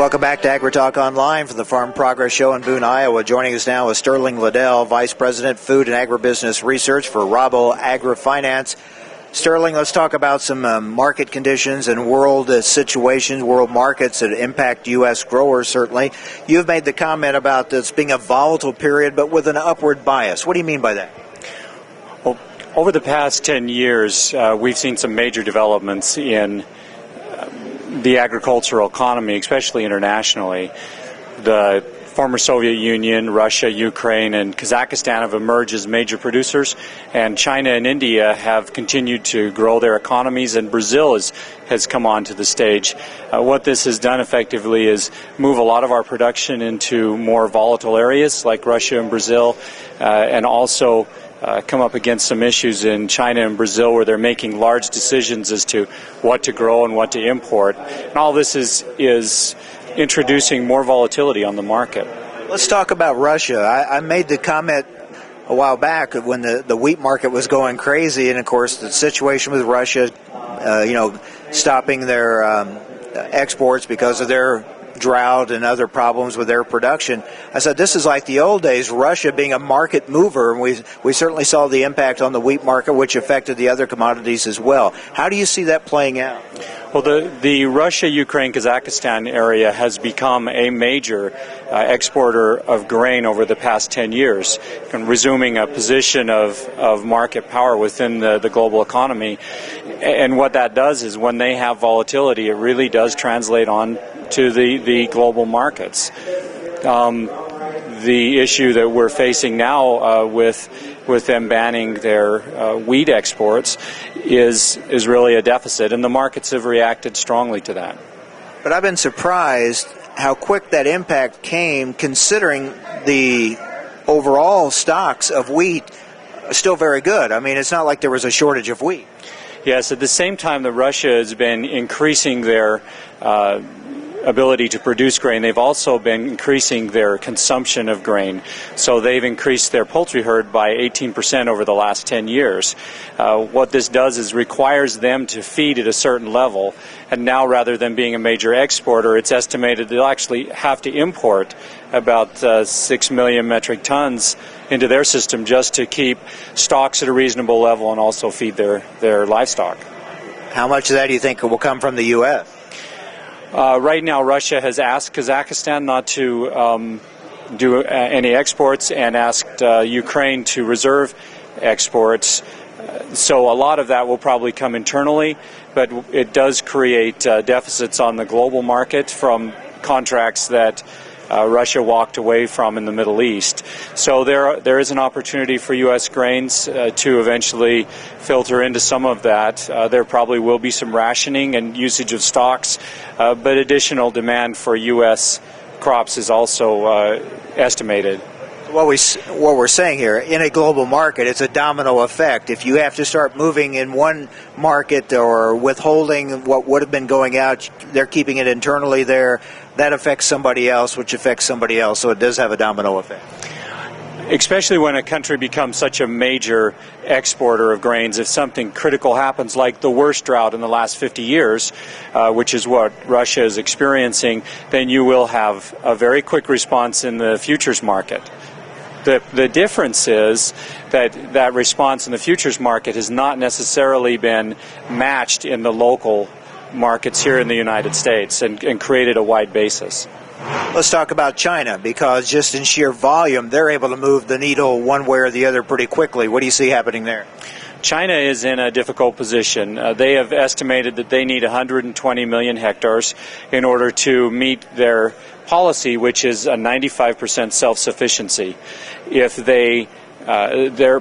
Welcome back to AgriTalk OnLine for the Farm Progress Show in Boone, Iowa. Joining us now is Sterling Liddell, Vice President, Food and Agribusiness Research for Rabo AgriFinance. Sterling, let's talk about some market conditions and world situations, world markets that impact U.S. growers, certainly. You've made the comment about this being a volatile period, but with an upward bias. What do you mean by that? Well, over the past 10 years, we've seen some major developments in the agricultural economy, especially internationally. The former Soviet Union, Russia, Ukraine, and Kazakhstan have emerged as major producers, and China and India have continued to grow their economies, and Brazil has come onto the stage. What this has done effectively is move a lot of our production into more volatile areas like Russia and Brazil, and also come up against some issues in China and Brazil where they're making large decisions as to what to grow and what to import. And all this is introducing more volatility on the market. Let's talk about Russia. I made the comment a while back when the wheat market was going crazy, and of course the situation with Russia, stopping their exports because of their drought and other problems with their production. I said this is like the old days, Russia being a market mover, and we certainly saw the impact on the wheat market, which affected the other commodities as well. How do you see that playing out? Well, the Russia, Ukraine, Kazakhstan area has become a major exporter of grain over the past 10 years, and resuming a position of market power within the global economy. And what that does is when they have volatility, it really does translate on to the global markets. The issue that we're facing now with them banning their wheat exports is really a deficit, and the markets have reacted strongly to that. But I've been surprised how quick that impact came, considering the overall stocks of wheat are still very good. I mean, it's not like there was a shortage of wheat. Yes, at the same time that Russia has been increasing their ability to produce grain, they've also been increasing their consumption of grain. So they've increased their poultry herd by 18% over the last 10 years. What this does is requires them to feed at a certain level, and now rather than being a major exporter, it's estimated they'll actually have to import about 6 million metric tons into their system just to keep stocks at a reasonable level and also feed their livestock. How much of that do you think will come from the U.S.? Right now, Russia has asked Kazakhstan not to do any exports and asked Ukraine to reserve exports. So a lot of that will probably come internally, but it does create deficits on the global market from contracts that Russia walked away from in the Middle East. So there is an opportunity for U.S. grains to eventually filter into some of that. There probably will be some rationing and usage of stocks, but additional demand for U.S. crops is also estimated. What we're saying here, in a global market, it's a domino effect. If you have to start moving in one market or withholding what would have been going out, they're keeping it internally there. That affects somebody else, which affects somebody else. So it does have a domino effect. Especially when a country becomes such a major exporter of grains, if something critical happens, like the worst drought in the last 50 years, which is what Russia is experiencing, then you will have a very quick response in the futures market. The difference is that response in the futures market has not necessarily been matched in the local markets here in the United States and created a wide basis. Let's talk about China, because just in sheer volume, they're able to move the needle one way or the other pretty quickly. What do you see happening there? China is in a difficult position. They have estimated that they need 120 million hectares in order to meet their policy, which is a 95% self-sufficiency. If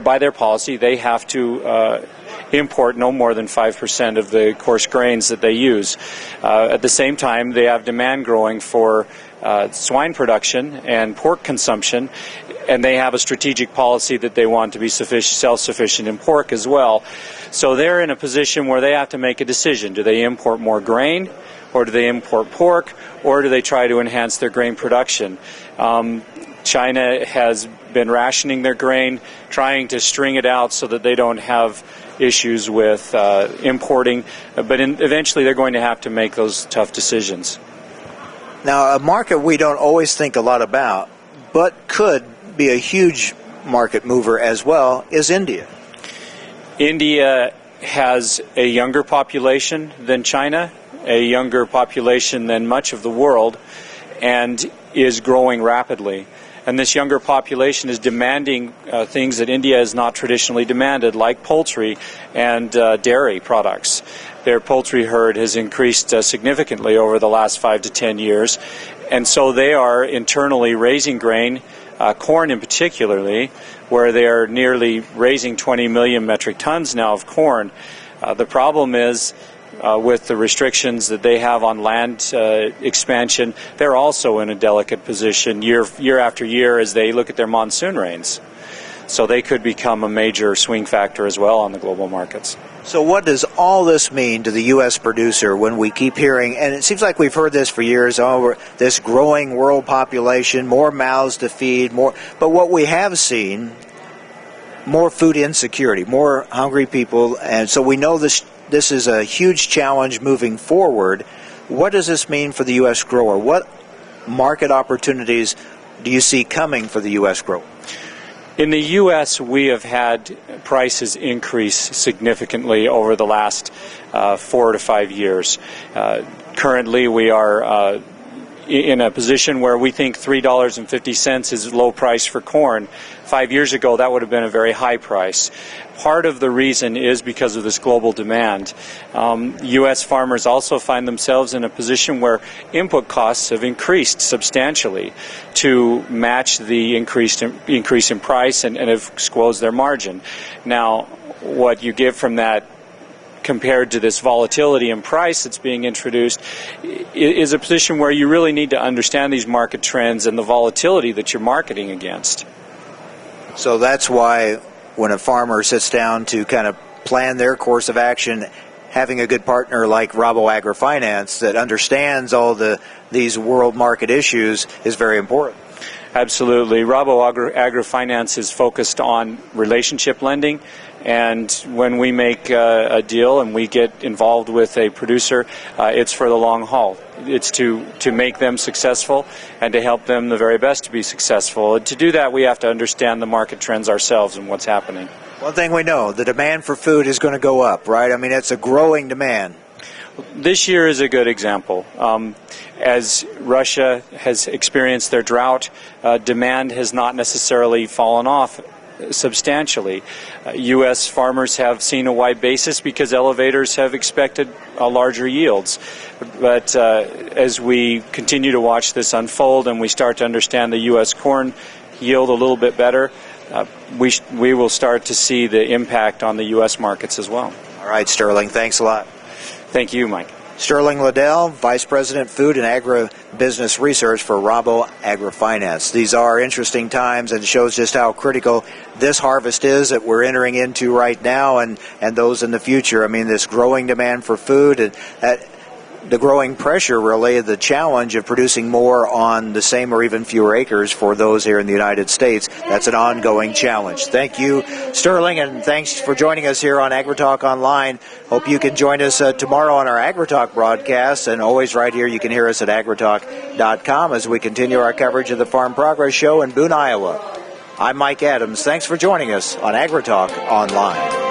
by their policy, they have to import no more than 5% of the coarse grains that they use. At the same time, they have demand growing for swine production and pork consumption, and they have a strategic policy that they want to be self-sufficient in pork as well. So they're in a position where they have to make a decision. Do they import more grain, or do they import pork, or do they try to enhance their grain production? China has been rationing their grain, trying to string it out so that they don't have issues with importing, but eventually they're going to have to make those tough decisions. Now, a market we don't always think a lot about, but could be a huge market mover as well, is India. India has a younger population than China, a younger population than much of the world, and is growing rapidly. And this younger population is demanding things that India has not traditionally demanded, like poultry and dairy products. Their poultry herd has increased significantly over the last 5 to 10 years, and so they are internally raising grain, corn in particularly, where they are nearly raising 20 million metric tons now of corn. The problem is with the restrictions that they have on land expansion, they're also in a delicate position year after year as they look at their monsoon rains. So they could become a major swing factor as well on the global markets. So what does all this mean to the U.S. producer when we keep hearing, and it seems like we've heard this for years, this growing world population, more mouths to feed, more, but what we have seen, more food insecurity, more hungry people, and so we know this is a huge challenge moving forward. What does this mean for the U.S. grower? What market opportunities do you see coming for the U.S. grower? In the U.S., we have had prices increase significantly over the last 4 to 5 years. Currently, we are in a position where we think $3.50 is low price for corn. 5 years ago, that would have been a very high price. Part of the reason is because of this global demand. U.S. farmers also find themselves in a position where input costs have increased substantially to match the increase in price and have squeezed their margin. Now, what you get from that compared to this volatility in price that's being introduced is a position where you really need to understand these market trends and the volatility that you're marketing against. So that's why when a farmer sits down to kind of plan their course of action, having a good partner like Rabo AgriFinance that understands all these world market issues is very important. Absolutely. Rabo AgriFinance is focused on relationship lending, and when we make a deal and we get involved with a producer, it's for the long haul. It's to make them successful and to help them the very best to be successful. And to do that, we have to understand the market trends ourselves and what's happening. One thing we know, the demand for food is going to go up, right? I mean, it's a growing demand. This year is a good example. As Russia has experienced their drought, demand has not necessarily fallen off substantially. U.S. farmers have seen a wide basis because elevators have expected larger yields. But as we continue to watch this unfold and we start to understand the U.S. corn yield a little bit better, we will start to see the impact on the U.S. markets as well. All right, Sterling, thanks a lot. Thank you, Mike. Sterling Liddell, Vice President, Food and Agribusiness Research for Rabo AgriFinance. These are interesting times and shows just how critical this harvest is that we're entering into right now and those in the future. I mean, this growing demand for food and the growing pressure, really, the challenge of producing more on the same or even fewer acres for those here in the United States. That's an ongoing challenge. Thank you, Sterling, and thanks for joining us here on AgriTalk OnLine. Hope you can join us tomorrow on our AgriTalk broadcast, and always right here you can hear us at agritalk.com as we continue our coverage of the Farm Progress Show in Boone, Iowa. I'm Mike Adams. Thanks for joining us on AgriTalk OnLine.